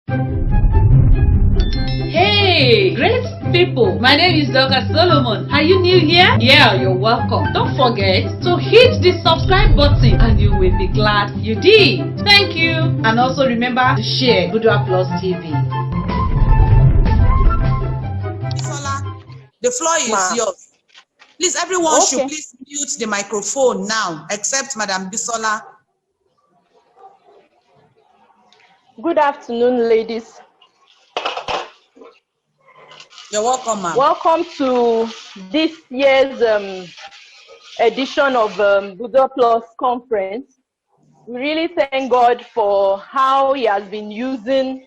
Hey, great people. My name is Dr. Solomon. Are you new here? Yeah, you're welcome. Don't forget to hit the subscribe button and you will be glad you did. Thank you. And also remember to share Budua Plus TV. Bisola, the floor is yours. Please, everyone should please mute the microphone now, except Madam Bisola. Good afternoon, ladies. You're welcome, ma'am. Welcome to this year's edition of Budua Plus conference. We really thank God for how He has been using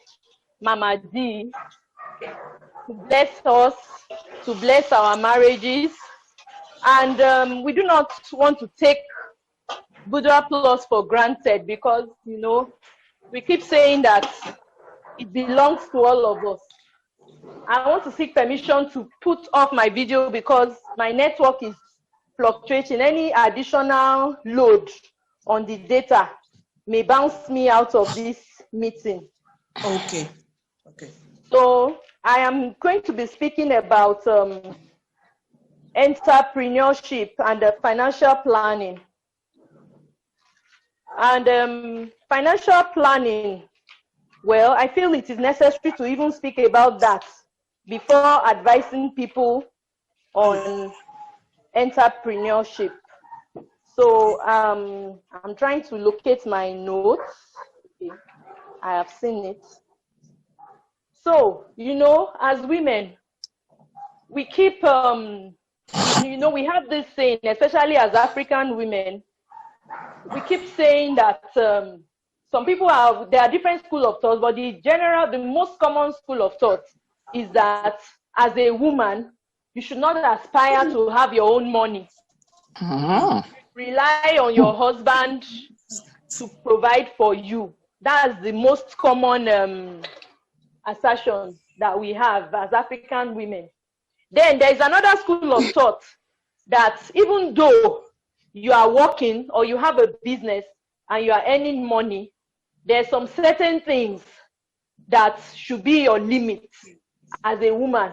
Mama D to bless us, to bless our marriages. And we do not want to take Budua Plus for granted because, you know, we keep saying that it belongs to all of us. I want to seek permission to put off my video because my network is fluctuating. Any additional load on the data may bounce me out of this meeting. Okay. So I am going to be speaking about entrepreneurship and financial planning. And financial planning, well, I feel it is necessary to even speak about that before advising people on entrepreneurship. So I'm trying to locate my notes. Okay. I have seen it. So, you know, as women, we keep, you know, we have this saying, especially as African women, we keep saying that some people there are different schools of thought, but the most common school of thought is that as a woman, you should not aspire to have your own money. Rely on your husband to provide for you. That's the most common assertion that we have as African women. Then there's another school of thought that even though you are working or you have a business and you are earning money, there's some certain things that should be your limit as a woman.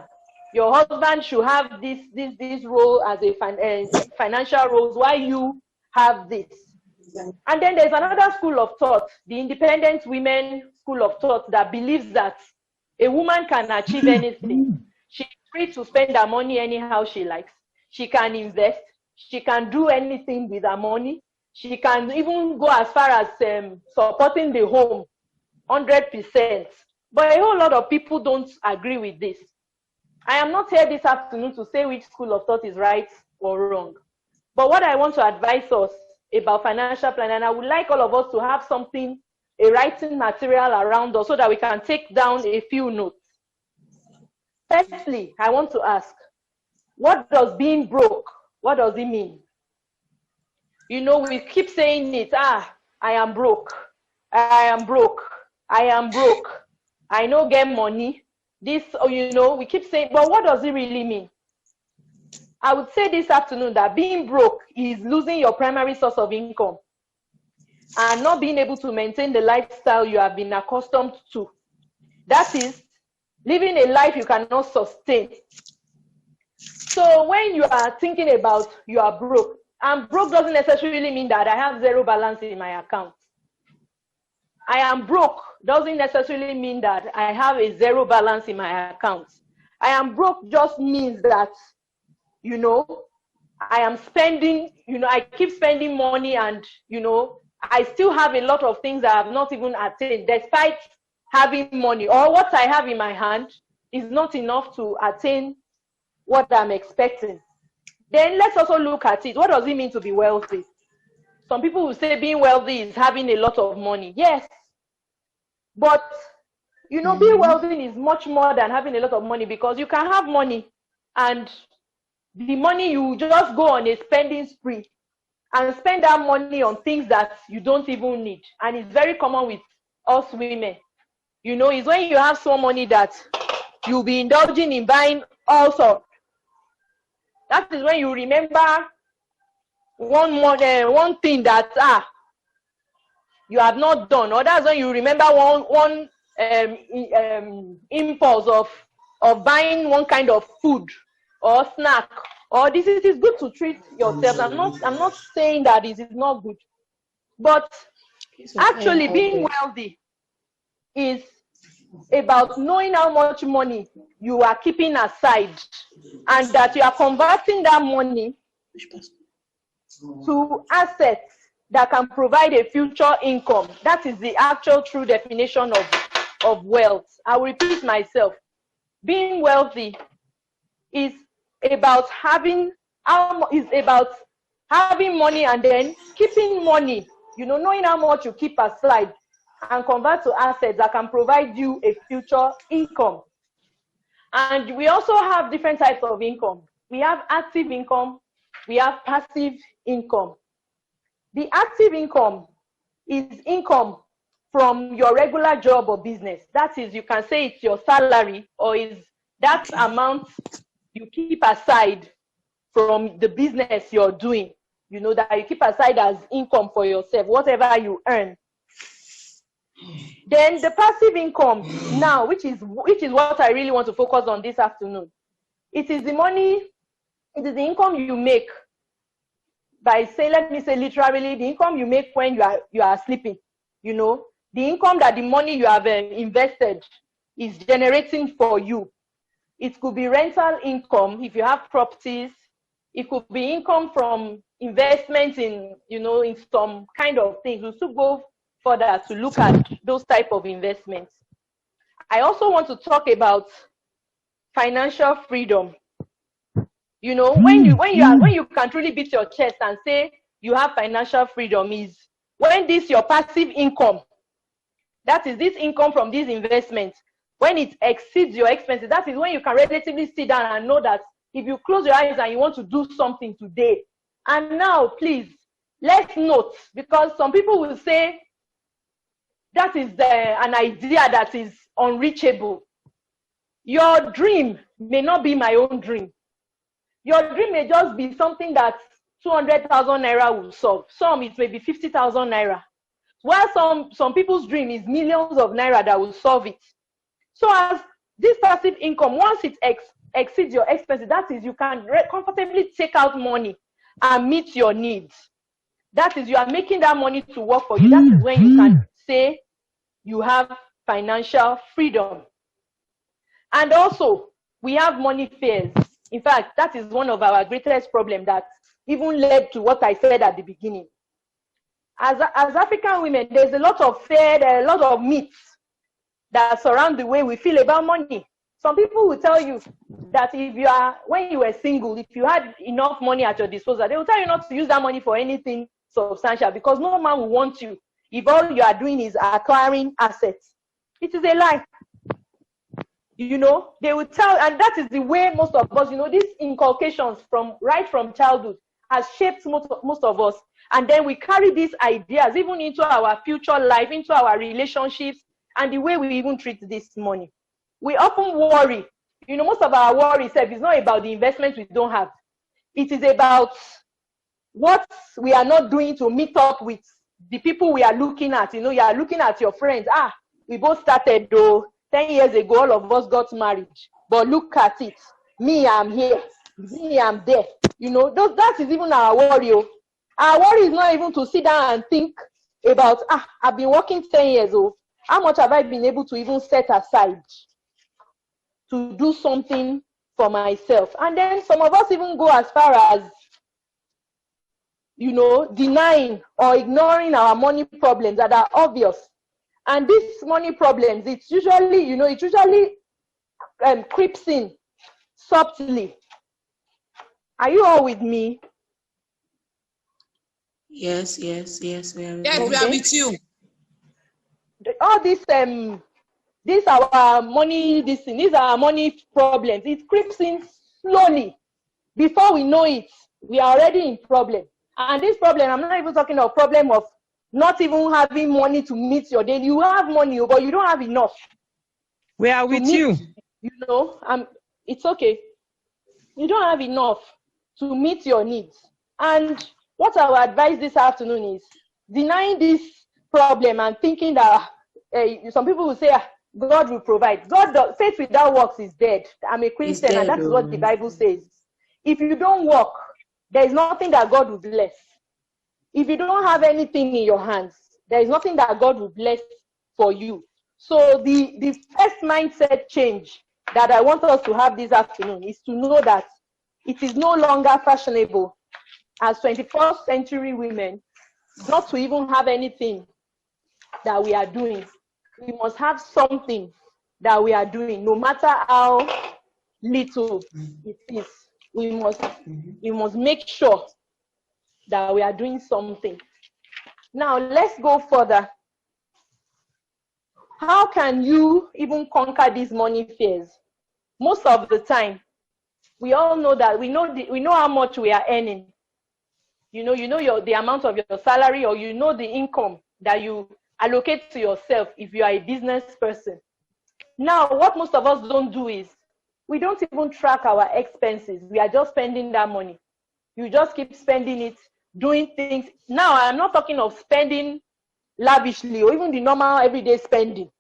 Your husband should have this role as a financial role while you have this. And then there's another school of thought, the independent women school of thought, that believes that a woman can achieve anything. She's free to spend her money anyhow she likes. She can invest. She can do anything with her money. She can even go as far as supporting the home 100%. But a whole lot of people don't agree with this. I am not here this afternoon to say which school of thought is right or wrong. But what I want to advise us about financial planning, and I would like all of us to have something, a writing material around us so that we can take down a few notes. Firstly, I want to ask, what does being broke, what does it mean? You know, we keep saying it, I am broke, I am broke, I am broke, I no get money. This, you know, we keep saying, but what does it really mean? I would say this afternoon that being broke is losing your primary source of income and not being able to maintain the lifestyle you have been accustomed to. That is, living a life you cannot sustain. So when you are thinking about you are broke, and broke doesn't necessarily mean that I have zero balance in my account. I am broke doesn't necessarily mean that I have a zero balance in my account. I am broke just means that, you know, I am spending, you know, I keep spending money and, you know, I still have a lot of things I have not even attained despite having money, or what I have in my hand is not enough to attain what I'm expecting. Then let's also look at it. What does it mean to be wealthy? Some people will say being wealthy is having a lot of money. Yes. But, you know, being wealthy is much more than having a lot of money, because you can have money and the money you just go on a spending spree and spend that money on things that you don't even need. And it's very common with us women. You know, it's when you have so money that you'll be indulging in buying all sorts. That is when you remember one thing that you have not done, or that's when you remember one impulse of buying one kind of food or snack, or this, it is good to treat yourself. I'm not saying that it is not good, but actually being wealthy is about knowing how much money you are keeping aside, and that you are converting that money to assets that can provide a future income. That is the actual true definition of wealth. I will repeat myself. Being wealthy is about having money and then keeping money, knowing how much you keep aside and convert to assets that can provide you a future income. And we also have different types of income. We have active income, we have passive income. The active income is income from your regular job or business. That is, you can say it's your salary, or is that amount you keep aside from the business you're doing, that you keep aside as income for yourself, whatever you earn. Then the passive income now, which is what I really want to focus on this afternoon. It is the money, it is the income you make by, let me say literally, the income you make when you are sleeping, the income that the money you have invested is generating for you. It could be rental income if you have properties. It could be income from investments in, in some kind of things. We'll still go further to look at those type of investments. I also want to talk about financial freedom. When you can truly beat your chest and say you have financial freedom is when this your passive income, that is this income from these investments, when it exceeds your expenses. That is when you can relatively sit down and know that if you close your eyes and you want to do something today. And now, please, let's note, because some people will say that is an idea that is unreachable. Your dream may not be my own dream. Your dream may just be something that 200,000 naira will solve. Some, it may be 50,000 naira. While some people's dream is millions of naira that will solve it. So as this passive income, once it exceeds your expenses, that is, you can comfortably take out money and meet your needs. That is, you are making that money to work for you. That is when you can say you have financial freedom. And also, we have money fears. In fact, that is one of our greatest problems that even led to what I said at the beginning. As African women, there's a lot of fear, there are a lot of myths that surround the way we feel about money. Some people will tell you that when you were single, if you had enough money at your disposal, they will tell you not to use that money for anything substantial because no man will want you if all you are doing is acquiring assets. It is a lie. They will tell, and that is the way most of us, these inculcations right from childhood has shaped most of us. And then we carry these ideas even into our future life, into our relationships, and the way we even treat this money. We often worry. Most of our worry is not about the investment we don't have. It is about what we are not doing to meet up with the people we are looking at. You are looking at your friends. We both started, 10 years ago, all of us got married. But look at it. Me, I'm here. Me, I'm there. That is even our worry. Our worry is not even to sit down and think about, I've been working 10 years old. How much have I been able to even set aside to do something for myself? And then some of us even go as far as, denying or ignoring our money problems that are obvious. And these money problems, it's usually creeps in subtly. Are you all with me? Yes, we are with you. All these our money, these are our money problems. It creeps in slowly. Before we know it, we are already in problem. And this problem, I'm not even talking of problem of not even having money to meet your daily. You have money, but you don't have enough. We are with you. It's okay. You don't have enough to meet your needs. And what I would advise this afternoon is denying this problem and thinking that some people will say, God will provide. Faith without works is dead. I'm a Christian, and that's what the Bible says. If you don't work, there is nothing that God will bless. If you don't have anything in your hands, there is nothing that God will bless for you. So the first mindset change that I want us to have this afternoon is to know that it is no longer fashionable as 21st century women not to even have anything that we are doing. We must have something that we are doing, no matter how little it is. We must make sure that we are doing something. Now, let's go further. How can you even conquer these money fears? Most of the time, we all know that we know how much we are earning. You know the amount of your salary, or you know the income that you allocate to yourself if you are a business person. Now, what most of us don't do is we don't even track our expenses. We are just spending that money. You just keep spending it, doing things. Now, I'm not talking of spending lavishly or even the normal everyday spending.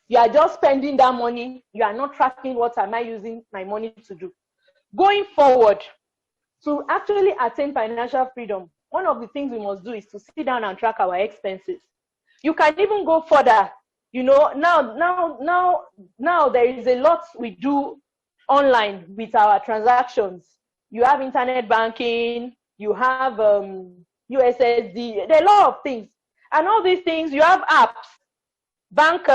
You are just spending that money. You are not tracking what am I using my money to do. Going forward, to actually attain financial freedom, one of the things we must do is to sit down and track our expenses. You can even go further. Now there is a lot we do online with our transactions. You have internet banking, you have USSD, there are a lot of things. And all these things, you have apps, bank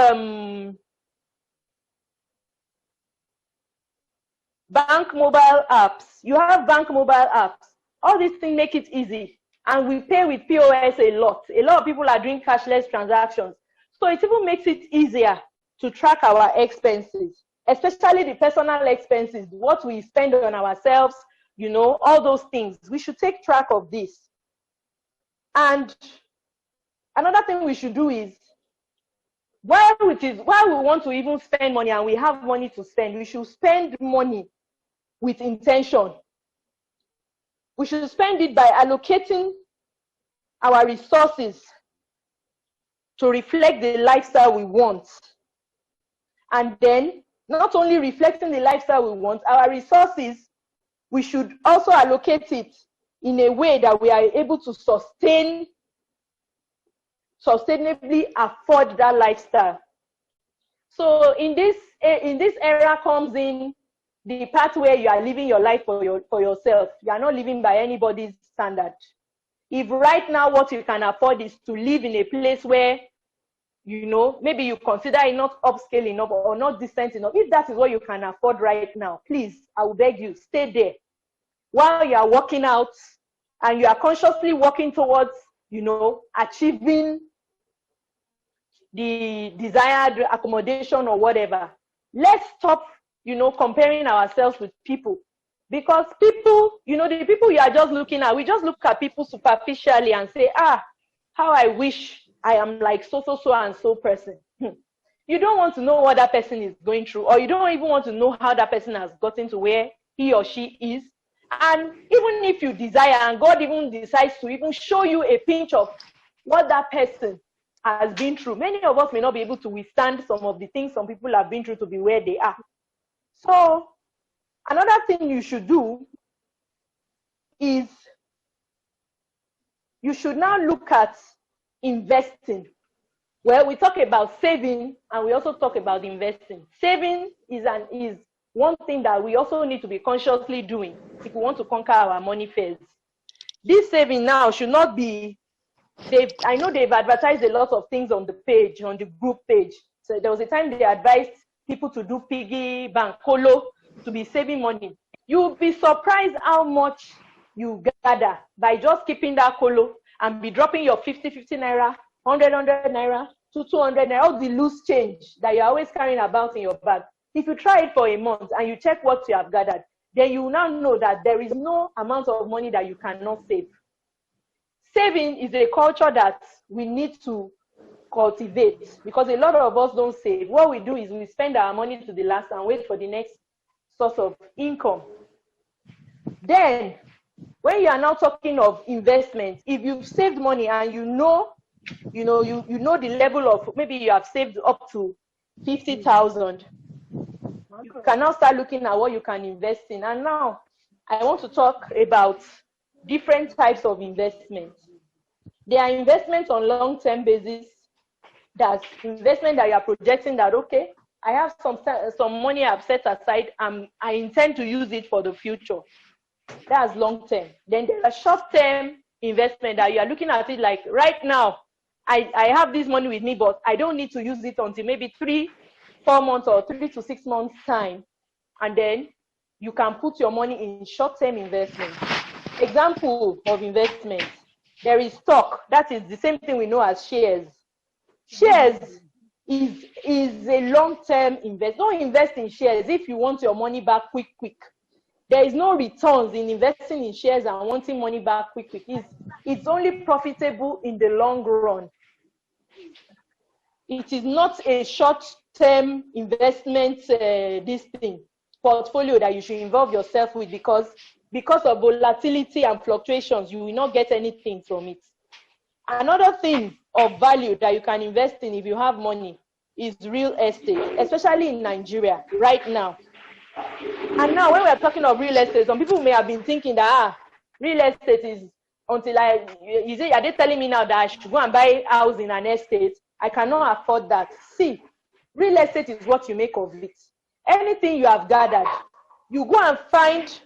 mobile apps. You have bank mobile apps. All these things make it easy. And we pay with POS a lot. A lot of people are doing cashless transactions. So it even makes it easier to track our expenses, especially the personal expenses, what we spend on ourselves, all those things. We should take track of this. And another thing we should do is, while we want to even spend money and we have money to spend, we should spend money with intention. We should spend it by allocating our resources to reflect the lifestyle we want. And then, not only reflecting the lifestyle we want, our resources, we should also allocate it in a way that we are able to sustainably afford that lifestyle. So in this era comes in the part where you are living your life for yourself. You are not living by anybody's standard. If right now what you can afford is to live in a place where, maybe you consider it not upscale enough or not decent enough, if that is what you can afford right now, please, I will beg you, stay there. While you are working out and you are consciously working towards, achieving the desired accommodation or whatever, let's stop, comparing ourselves with people. Because people, the people you are just looking at, we just look at people superficially and say, how I wish I am like so and so person. You don't want to know what that person is going through, or you don't even want to know how that person has gotten to where he or she is. And even if you desire, and God even decides to even show you a pinch of what that person has been through, many of us may not be able to withstand some of the things some people have been through to be where they are. So another thing you should do is you should now look at investing. Well, we talk about saving and we also talk about investing. Saving is one thing that we also need to be consciously doing if we want to conquer our money fears. This saving now should not be, I know they've advertised a lot of things on the page, on the group page. So there was a time they advised people to do piggy bank, colo, to be saving money. You'll be surprised how much you gather by just keeping that colo and be dropping your 50 naira, 100 naira, to 200 naira, all the loose change that you're always carrying about in your bag. If you try it for a month and you check what you have gathered, then you will now know that there is no amount of money that you cannot save. Saving is a culture that we need to cultivate, because a lot of us don't save. What we do is we spend our money to the last and wait for the next source of income. Then, when you are now talking of investment, if you've saved money and you know the level of, maybe you have saved up to 50,000. You can now start looking at what you can invest in. And now I want to talk about different types of investments. There are investments on long-term basis. That's investment that you are projecting that, okay, I have some money I've set aside. I intend to use it for the future. That's long-term. Then there are short-term investment that you are looking at it like, right now, I have this money with me, but I don't need to use it until maybe 3-4 months or 3 to 6 months time. And then you can put your money in short-term investment. Example of investment, there is stock. That is the same thing we know as shares. Shares is a long-term investment. Don't invest in shares if you want your money back quick. There is no returns in investing in shares and wanting money back quick. It's only profitable in the long run. It is not a short-term investment portfolio that you should involve yourself with, because of volatility and fluctuations, you will not get anything from it. Another thing of value that you can invest in if you have money is real estate, especially in Nigeria right now. And now when we are talking of real estate, some people may have been thinking that real estate is are they telling me now that I should go and buy a house in an estate? I cannot afford that. See, real estate is what you make of it. Anything you have gathered, you go and find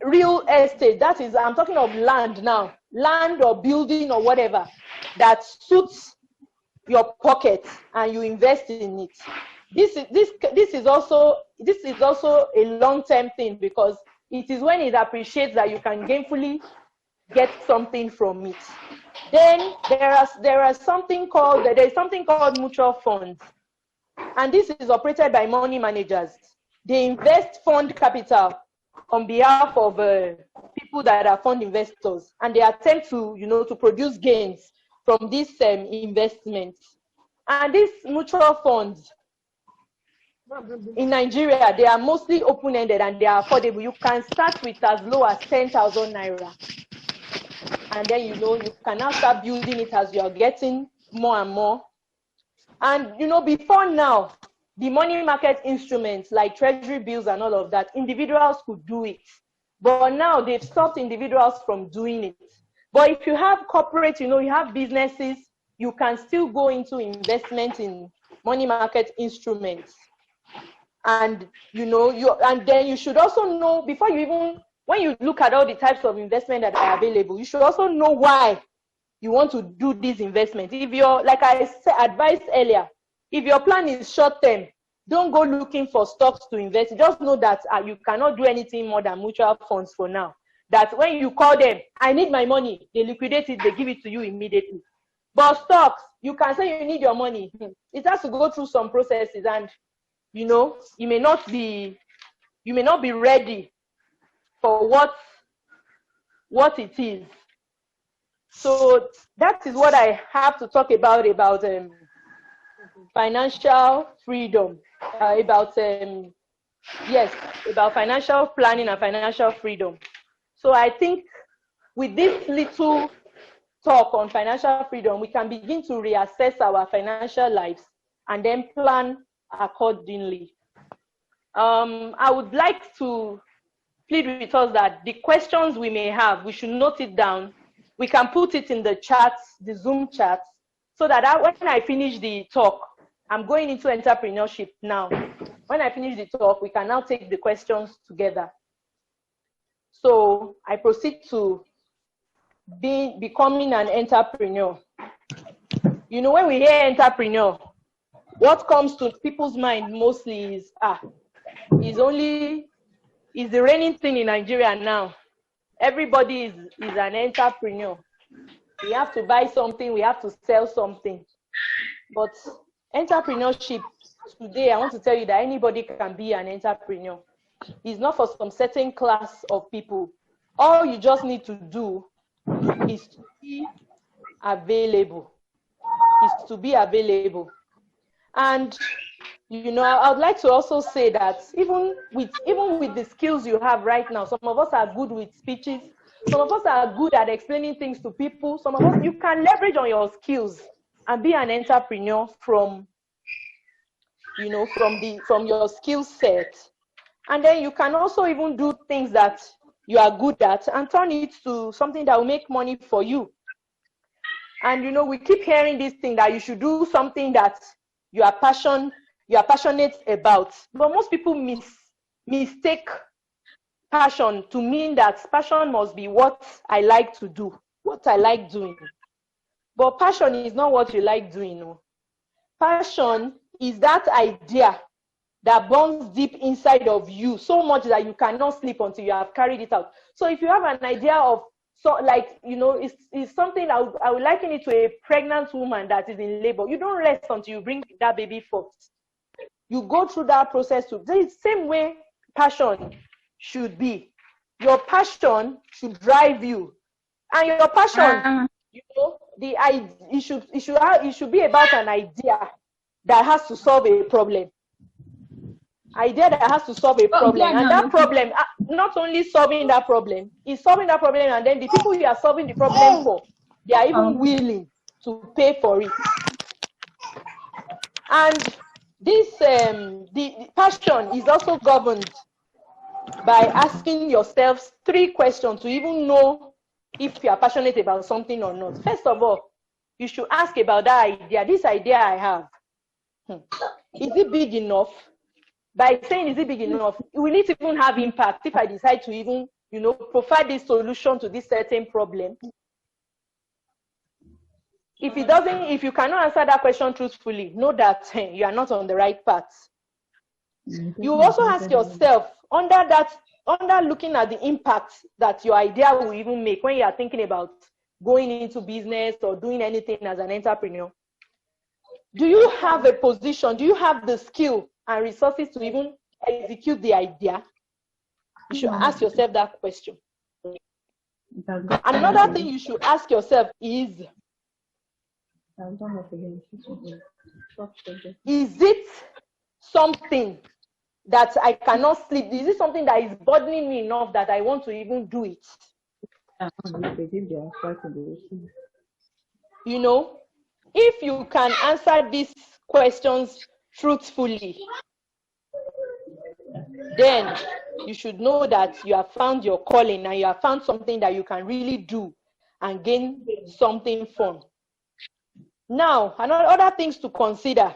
real estate. That is, I'm talking of land now, land or building or whatever that suits your pocket, and you invest in it. This is also a long-term thing, because it is when it appreciates that you can gainfully get something from it. Then there's something called mutual funds, and this is operated by money managers. They invest fund capital on behalf of people that are fund investors, and they attempt to produce gains from these investments. And these mutual funds in Nigeria, they are mostly open-ended and they are affordable. You can start with as low as 10,000 naira. And then, you can now start building it as you are getting more and more. And, before now, the money market instruments like treasury bills and all of that, individuals could do it. But now they've stopped individuals from doing it. But if you have corporate, you have businesses, you can still go into investment in money market instruments. And, and then you should also know, when you look at all the types of investment that are available, you should also know why you want to do this investment. If you're, like I advised earlier, if your plan is short term, don't go looking for stocks to invest. Just know that you cannot do anything more than mutual funds for now. That when you call them, I need my money, they liquidate it, they give it to you immediately. But stocks, you can say you need your money. It has to go through some processes, and you may not be ready for what it is. So that is what I have to talk about financial freedom, about financial planning and financial freedom. So I think with this little talk on financial freedom, we can begin to reassess our financial lives and then plan accordingly. I would like to plead with us that the questions we may have, we should note it down. We can put it in the chats, the Zoom chats, so that when I finish the talk, I'm going into entrepreneurship now. When I finish the talk, we can now take the questions together. So I proceed to becoming an entrepreneur. When we hear entrepreneur, what comes to people's mind mostly is the reigning thing in Nigeria now. Everybody is an entrepreneur. We have to buy something, we have to sell something. But entrepreneurship today, I want to tell you that anybody can be an entrepreneur. It's not for some certain class of people. All you just need to do is to be available. And I would like to also say that even with the skills you have right now, some of us are good with speeches, Some of us are good at explaining things to people. Some of us, you can leverage on your skills and be an entrepreneur from, you know, from your skill set. And then you can also even do things that you are good at and turn it to something that will make money for you. And you know, we keep hearing this thing that you should do something that you are passionate about. But most people mistake passion to mean that passion must be what I like to do, what I like doing. But passion is not what you like doing. No. Passion is that idea that burns deep inside of you so much that you cannot sleep until you have carried it out. So if you have an idea of, so like, you know, it's something I would liken it to a pregnant woman that is in labor. You don't rest until you bring that baby forth. You go through that process too. The same way passion should be. Your passion should drive you. And your passion, you know, it should be about an idea that has to solve a problem. Idea that has to solve a problem, and that problem, not only solving that problem, is solving that problem, and then the people you are solving the problem for, they are even willing to pay for it. And this the passion is also governed by asking yourselves 3 questions to even know if you are passionate about something or not. First of all, you should ask about that idea. This idea I have, is it big enough? By saying, is it big enough? Will it even have impact if I decide to even, you know, provide this solution to this certain problem? If it doesn't, if you cannot answer that question truthfully, know that you are not on the right path. You also ask yourself, under looking at the impact that your idea will even make when you are thinking about going into business or doing anything as an entrepreneur, do you have a position? Do you have the skill and resources to even execute the idea? You should ask yourself that question. Another thing you should ask yourself is it something that I cannot sleep? Is it something that is burdening me enough that I want to even do it? You know, if you can answer these questions truthfully, then you should know that you have found your calling and you have found something that you can really do and gain something from. Now, other things to consider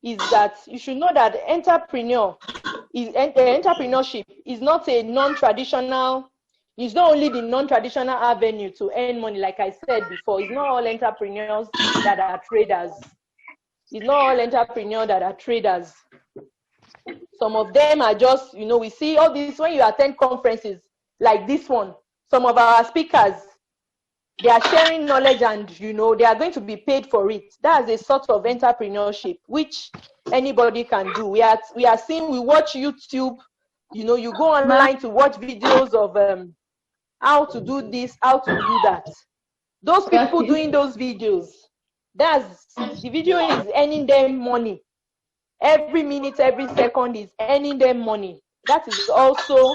is that you should know that entrepreneurship is not a non-traditional, it's not only the non-traditional avenue to earn money. Like I said before, it's not all entrepreneurs that are traders. It's not all entrepreneurs that are traders. Some of them are just, you know, we see all this when you attend conferences like this one. Some of our speakers, they are sharing knowledge and, you know, they are going to be paid for it. That's a sort of entrepreneurship, which anybody can do. We watch YouTube, you know, you go online to watch videos of how to do this, how to do that. Those people doing those videos, the video is earning them money. Every minute, every second is earning them money. That is also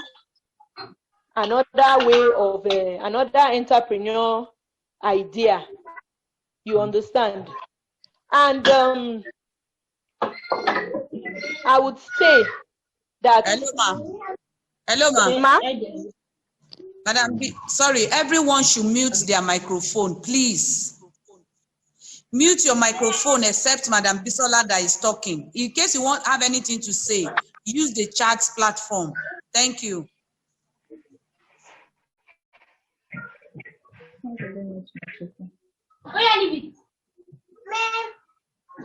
another way of another entrepreneur idea. You understand? And I would say that. Hello, ma. Madam, sorry, everyone should mute their microphone, please. Mute your microphone except Madam Bisola that is talking. In case you won't have anything to say, use the chat platform. Thank you.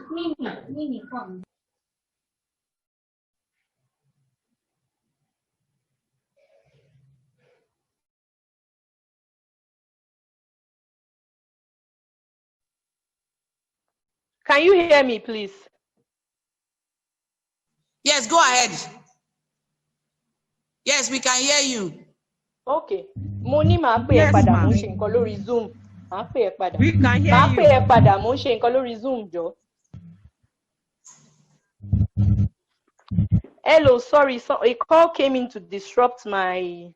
Mimi, come. Can you hear me, please? Yes, go ahead. Yes, we can hear you. Okay. Moni ma pe e pada mo ṣe nǹkan lórí Zoom. Ma pe e pada. We can hear ma you. pe e pada mo ṣe nǹkan lórí Zoom jọ. Hello, sorry. So a call came in to disrupt my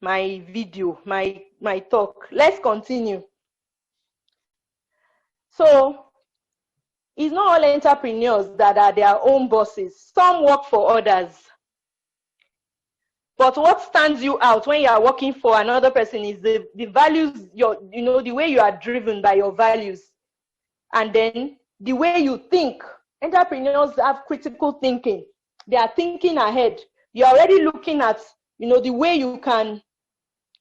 my video, my talk. Let's continue. So it's not all entrepreneurs that are their own bosses. Some work for others. But what stands you out when you are working for another person is the values, the way you are driven by your values. And then the way you think. Entrepreneurs have critical thinking. They are thinking ahead. You're already looking at, the way you can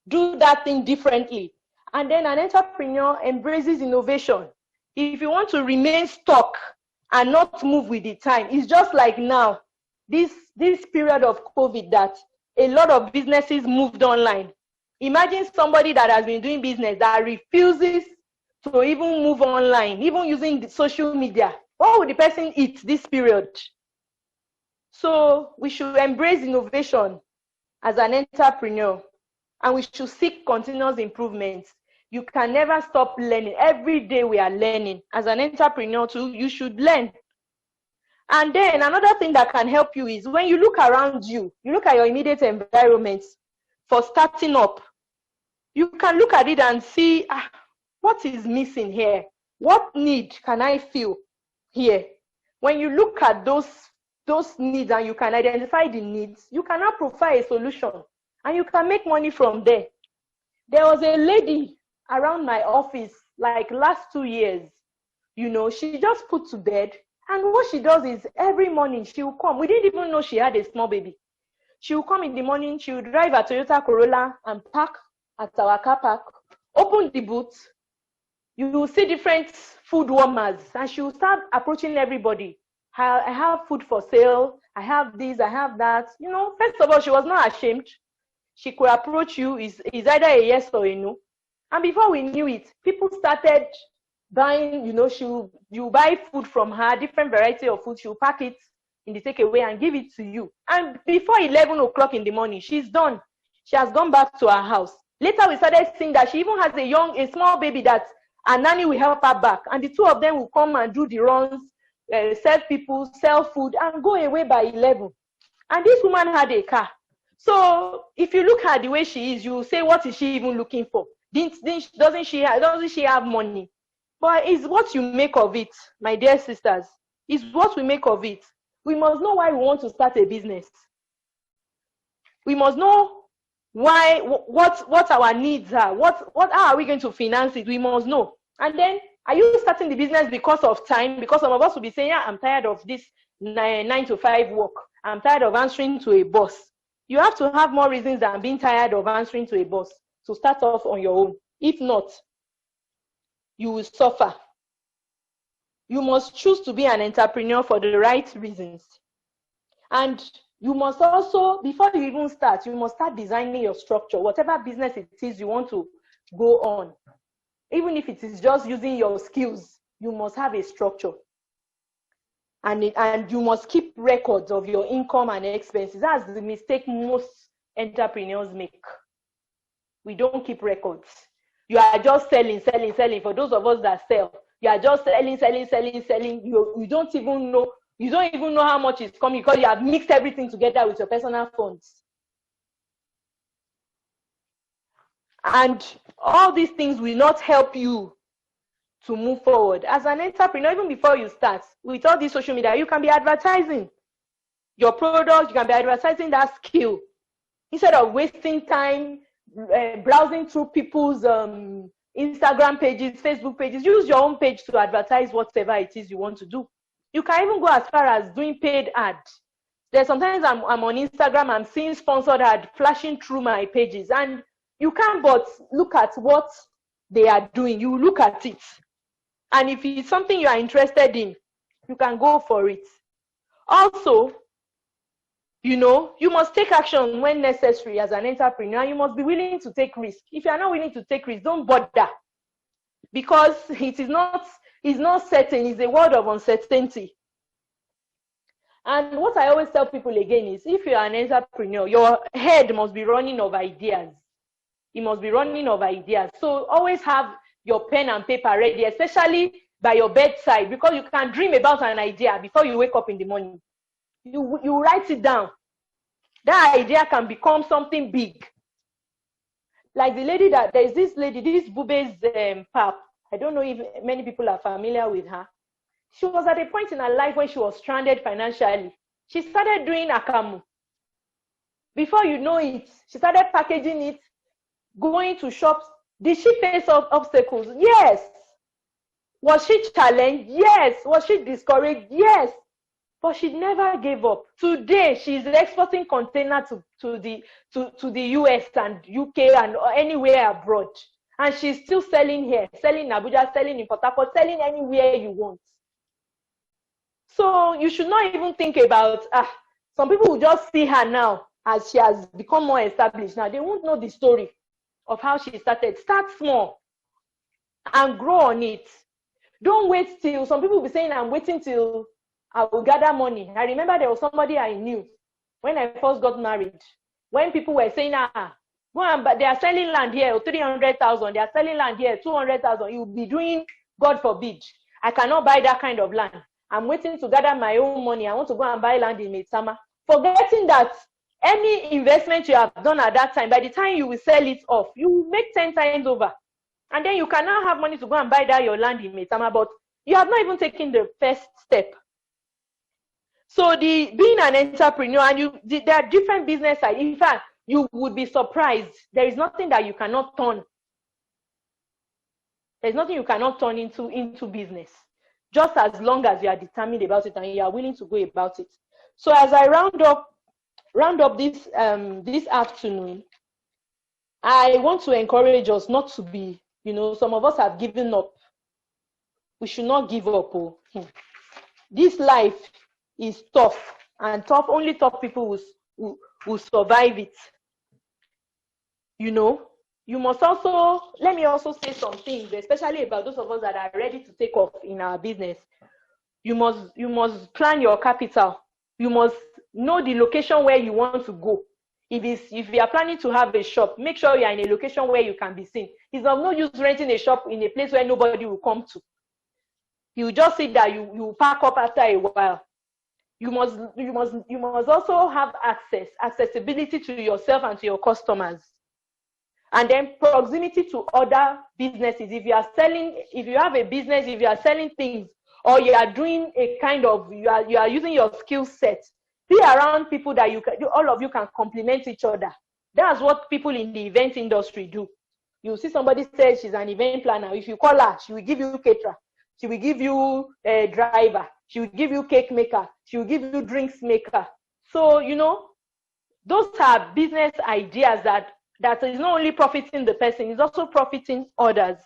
do that thing differently. And then an entrepreneur embraces innovation. If you want to remain stuck and not move with the time, it's just like now, this period of COVID that a lot of businesses moved online. Imagine somebody that has been doing business that refuses to even move online, even using the social media. What would the person eat this period? So we should embrace innovation as an entrepreneur, and we should seek continuous improvement. You can never stop learning. Every day we are learning. As an entrepreneur too, you should learn. And then another thing that can help you is when you look around you, you look at your immediate environment for starting up, you can look at it and see, what is missing here? What need can I feel here? When you look at those needs and you can identify the needs, you can now provide a solution and you can make money from there. There was a lady around my office like last 2 years, she just put to bed, and what she does is every morning she will come. We didn't even know she had a small baby. She will come in the morning, she will drive a Toyota Corolla and park at our car park, open the boot. You will see different food warmers, and she will start approaching everybody. I have food for sale. I have this, I have that. First of all, she was not ashamed. She could approach you. Is either a yes or a no. And before we knew it, people started buying, you buy food from her, different variety of food. She'll pack it in the takeaway and give it to you. And before 11 o'clock in the morning, she's done. She has gone back to her house. Later, we started seeing that she even has a small baby that a nanny will help her back. And the two of them will come and do the runs, sell people, sell food, and go away by 11. And this woman had a car. So if you look at the way she is, you will say, what is she even looking for? Doesn't she have money? But it's what you make of it, my dear sisters. It's what we make of it. We must know why we want to start a business. We must know why, what our needs are. How are we going to finance it? We must know. And then, are you starting the business because of time? Because some of us will be saying, I'm tired of this 9 to 5 work. I'm tired of answering to a boss. You have to have more reasons than being tired of answering to a boss to start off on your own. If not, you will suffer. You must choose to be an entrepreneur for the right reasons. And you must also, before you even start, you must start designing your structure. Whatever business it is you want to go on. Even if it is just using your skills, you must have a structure. And you must keep records of your income and expenses. That's the mistake most entrepreneurs make. We don't keep records. You are just selling. For those of us that sell, you are just selling. You don't even know how much is coming because you have mixed everything together with your personal funds. And all these things will not help you to move forward. As an entrepreneur, even before you start, with all this social media, you can be advertising your product, you can be advertising that skill. Instead of wasting time browsing through people's Instagram pages, Facebook pages, use your own page to advertise whatever it is you want to do. You can even go as far as doing paid ads. There's sometimes I'm on Instagram, I'm seeing sponsored ad flashing through my pages, and you can't but look at what they are doing. You look at it. And if it's something you are interested in, you can go for it. Also, you must take action when necessary as an entrepreneur. You must be willing to take risks. If you are not willing to take risks, don't bother. Because it's not certain. It's a world of uncertainty. And what I always tell people again is, if you are an entrepreneur, your head must be running of ideas. It must be running of ideas. So always have your pen and paper ready, especially by your bedside, because you can dream about an idea before you wake up in the morning. You write it down. That idea can become something big. Like the lady there's this lady, this Bube's pap. I don't know if many people are familiar with her. She was at a point in her life when she was stranded financially. She started doing akamu. Before you know it, she started packaging it, going to shops. Did she face obstacles? Yes. Was she challenged? Yes. Was she discouraged? Yes. But she never gave up. Today, she's exporting containers to the US and UK and anywhere abroad. And she's still selling here, selling in Abuja, selling in Port Harcourt, selling anywhere you want. So you should not even think about, some people will just see her now as she has become more established. Now, they won't know the story of how she started. Start small and grow on it. Don't wait till, some people will be saying, I'm waiting till I will gather money. I remember there was somebody I knew when I first got married. When people were saying, but they are selling land here, 300,000. They are selling land here, 200,000. You'll be doing, God forbid. I cannot buy that kind of land. I'm waiting to gather my own money. I want to go and buy land in Maitama. Forgetting that any investment you have done at that time, by the time you will sell it off, you will make 10 times over. And then you cannot have money to go and buy that your land in Maitama, but you have not even taken the first step. So being an entrepreneur, and there are different business sides. In fact, you would be surprised. There is nothing that you cannot turn. There's nothing you cannot turn into business, just as long as you are determined about it and you are willing to go about it. So as I round up this this afternoon, I want to encourage us not to be, some of us have given up. We should not give up. This life is tough, and only tough people will survive it. You must also, let me also say some things, especially about those of us that are ready to take off in our business. You must plan your capital. You must know the location where you want to go. If you are planning to have a shop, make sure you are in a location where you can be seen. It's of no use renting a shop in a place where nobody will come to. You just see that you pack up after a while. You must also have accessibility to yourself and to your customers. And then proximity to other businesses. If you have a business, if you are selling things, or you are doing a kind of, you are using your skill set, be around people that all of you can complement each other. That's what people in the event industry do. You see somebody say she's an event planner. If you call her, she will give you caterer. She will give you a driver. She will give you cake maker. She will give you drinks maker. So, those are business ideas that is not only profiting the person, it's also profiting others.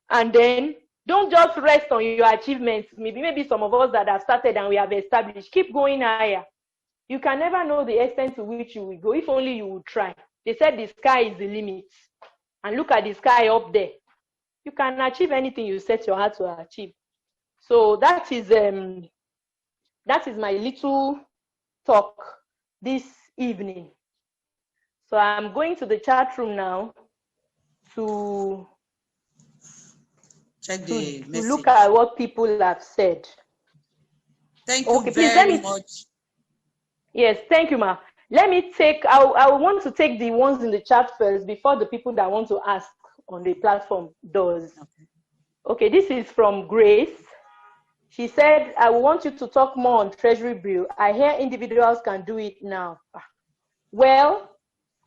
And then don't just rest on your achievements. Maybe some of us that have started and we have established, keep going higher. You can never know the extent to which you will go, if only you will try. They said the sky is the limit. And look at the sky up there. You can achieve anything you set your heart to achieve. So that is my little talk this evening. So I'm going to the chat room now to check the to message. Look at what people have said. Thank you very much. Yes, thank you, ma. Let me I want to take the ones in the chat first before the people that want to ask on the platform does. Okay, this is from Grace. She said, I want you to talk more on Treasury Bill. I hear individuals can do it now. Well,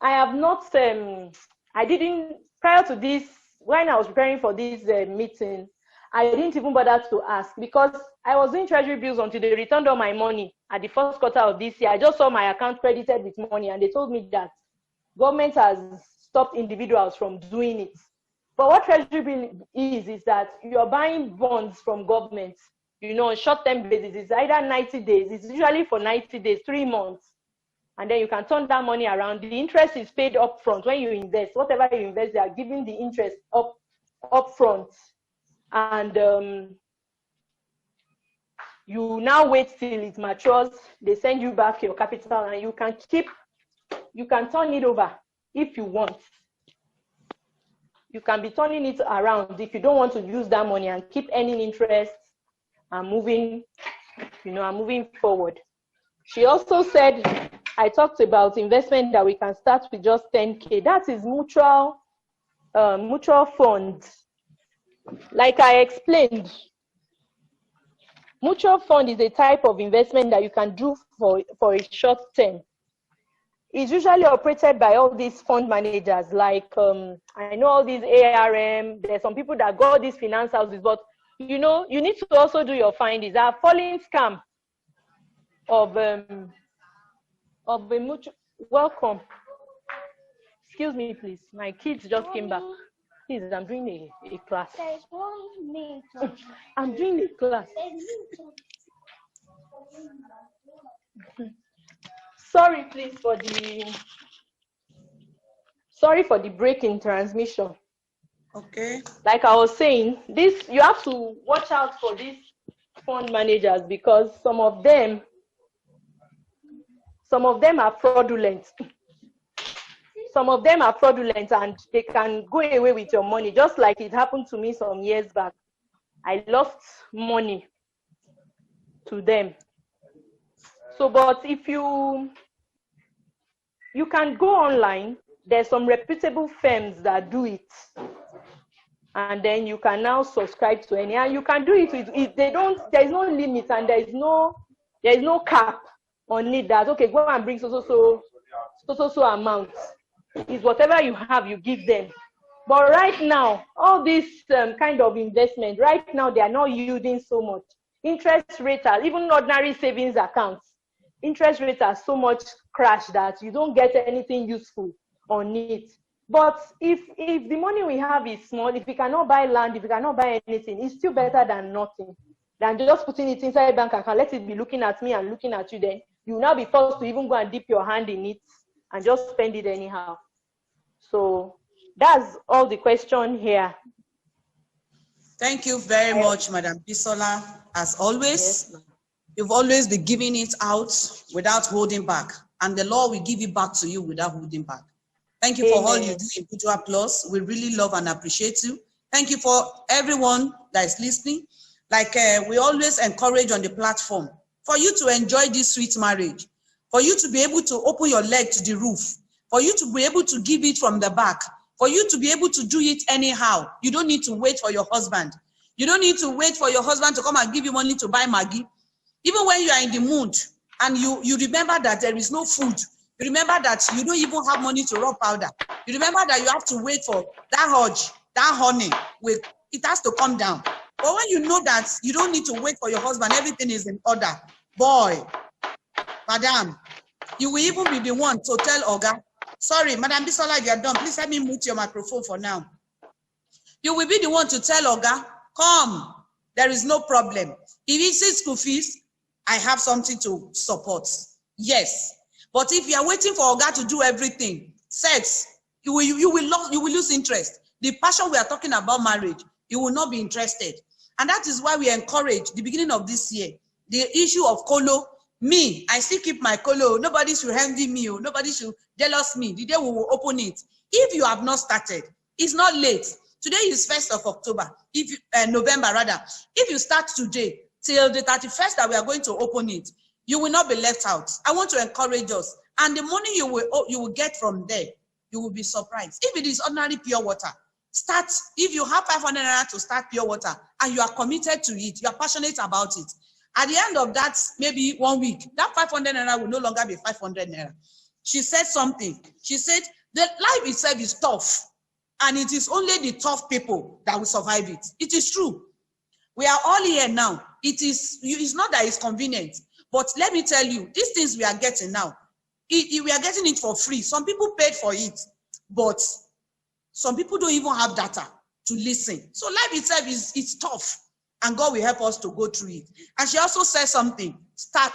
I have not, I didn't, prior to this, when I was preparing for this meeting, I didn't even bother to ask because I was doing Treasury Bills until they returned all my money at the first quarter of this year. I just saw my account credited with money and they told me that government has stopped individuals from doing it. But what Treasury Bill is that you're buying bonds from government, on short-term basis. It's either 90 days. It's usually for 90 days, 3 months. And then you can turn that money around. The interest is paid up front when you invest. Whatever you invest, they are giving the interest up front. And you now wait till it matures. They send you back your capital and you can turn it over if you want. You can be turning it around if you don't want to use that money and keep earning interest and moving forward. She also said, I talked about investment that we can start with just 10K. That is mutual fund. Like I explained, mutual fund is a type of investment that you can do for a short term. It's usually operated by all these fund managers, like I know all these ARM. There's some people that got these finance houses, but you know, you need to also do your findings. Our falling scam of a mutual. Welcome. Excuse me, please. My kids just came back. Please, I'm doing a class. I'm doing a class. Sorry, please, for the break in transmission. Okay. Like I was saying, you have to watch out for these fund managers, because some of them are fraudulent. Some of them are fraudulent, and they can go away with your money, just like it happened to me some years back. I lost money to them. So, but if you can go online, there's some reputable firms that do it, and then you can now subscribe to any, and you can do it with, there's no limit, and there's no cap on it that, okay, go and bring so amount. Is whatever you have, you give them. But right now, all this kind of investment, right now, they are not yielding so much. Interest rates are, even ordinary savings accounts, interest rates are so much crashed that you don't get anything useful on it. But if the money we have is small, if we cannot buy land, if we cannot buy anything, it's still better than nothing, than just putting it inside a bank account, let it be looking at me and looking at you. Then you will now be forced to even go and dip your hand in it and just spend it anyhow. So that's all the question here. Thank you very much, Madam Bisola. As always, you've always been giving it out without holding back, and the Lord will give it back to you without holding back. Thank you for all you do in Putua Plus. We really love and appreciate you. Thank you for everyone that is listening. Like we always encourage on the platform, for you to enjoy this sweet marriage, for you to be able to open your leg to the roof, for you to be able to give it from the back, for you to be able to do it anyhow. You don't need to wait for your husband. You don't need to wait for your husband to come and give you money to buy Maggi. Even when you are in the mood and you remember that there is no food, you remember that you don't even have money to rub powder, you remember that you have to wait for that urge, that honey, it has to come down. But when you know that you don't need to wait for your husband, everything is in order, boy, madam, you will even be the one to tell Oga, sorry, Madam Bisola, you are done. Please let me mute your microphone for now. You will be the one to tell Oga, come, there is no problem. If he says school fees, I have something to support. Yes. But if you are waiting for Oga to do everything, sex, you will lose interest. The passion we are talking about, marriage, you will not be interested. And that is why we encourage the beginning of this year, the issue of colo. Me, I still keep my colo. Nobody should envy me. Nobody should jealous me. The day we will open it. If you have not started, it's not late. Today is 1st of October, November rather. If you start today till the 31st that we are going to open it, you will not be left out. I want to encourage us. And the money you will get from there, you will be surprised. If it is ordinary pure water, start. If you have 500 naira to start pure water and you are committed to it, you are passionate about it, at the end of that, maybe 1 week, that 500 naira will no longer be 500 naira. She said something. She said, the life itself is tough, and it is only the tough people that will survive it. It is true. We are all here now. It's not that it's convenient, but let me tell you, these things we are getting now, we are getting it for free. Some people paid for it, but some people don't even have data to listen. So life itself is tough. And God will help us to go through it. And she also said something, start.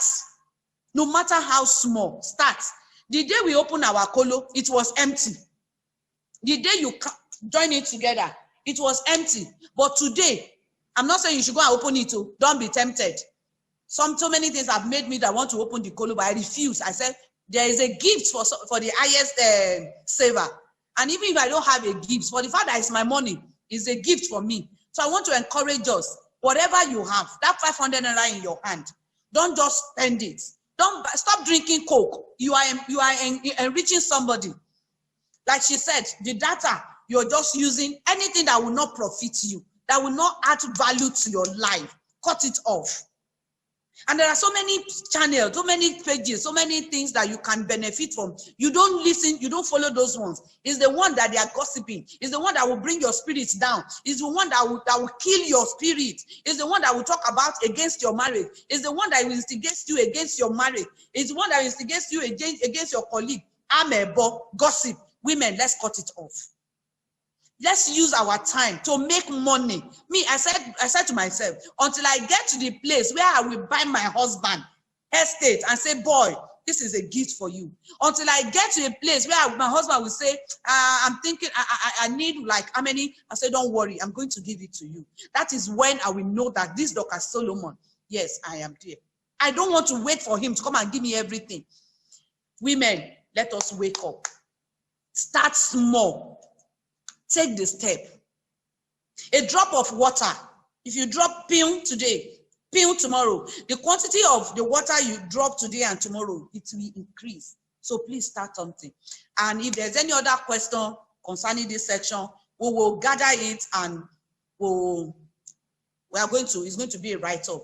No matter how small, start. The day we opened our colo, it was empty. The day you join it together, it was empty. But today, I'm not saying you should go and open it too. Don't be tempted. So many things have made me that want to open the colo, but I refuse. I said, there is a gift for the highest saver. And even if I don't have a gift, for the fact that it's my money, it's a gift for me. So I want to encourage us. Whatever you have, that 500 naira in your hand, don't just spend it. Don't stop drinking Coke. You are enriching somebody. Like she said, the data, you're just using anything that will not profit you, that will not add value to your life. Cut it off. And there are so many channels, so many pages, so many things that you can benefit from. You don't listen, you don't follow those ones. It's the one that they are gossiping. It's the one that will bring your spirits down. It's the one that will kill your spirit. It's the one that will talk about against your marriage. It's the one that will instigate you against your marriage. It's the one that instigates you against your colleague. Amebo, gossip. Women, let's cut it off. Let's use our time to make money. Me, I said to myself, until I get to the place where I will buy my husband estate and say, boy, this is a gift for you. Until I get to a place where my husband will say, I'm thinking, I need like how many? I say, don't worry, I'm going to give it to you. That is when I will know that this Dr. Solomon, yes, I am there. I don't want to wait for him to come and give me everything. Women, let us wake up. Start small. Take the step. A drop of water. If you drop pill today, pill tomorrow, the quantity of the water you drop today and tomorrow, it will increase. So please start something. And if there's any other question concerning this section, we will gather it and it's going to be a write-up.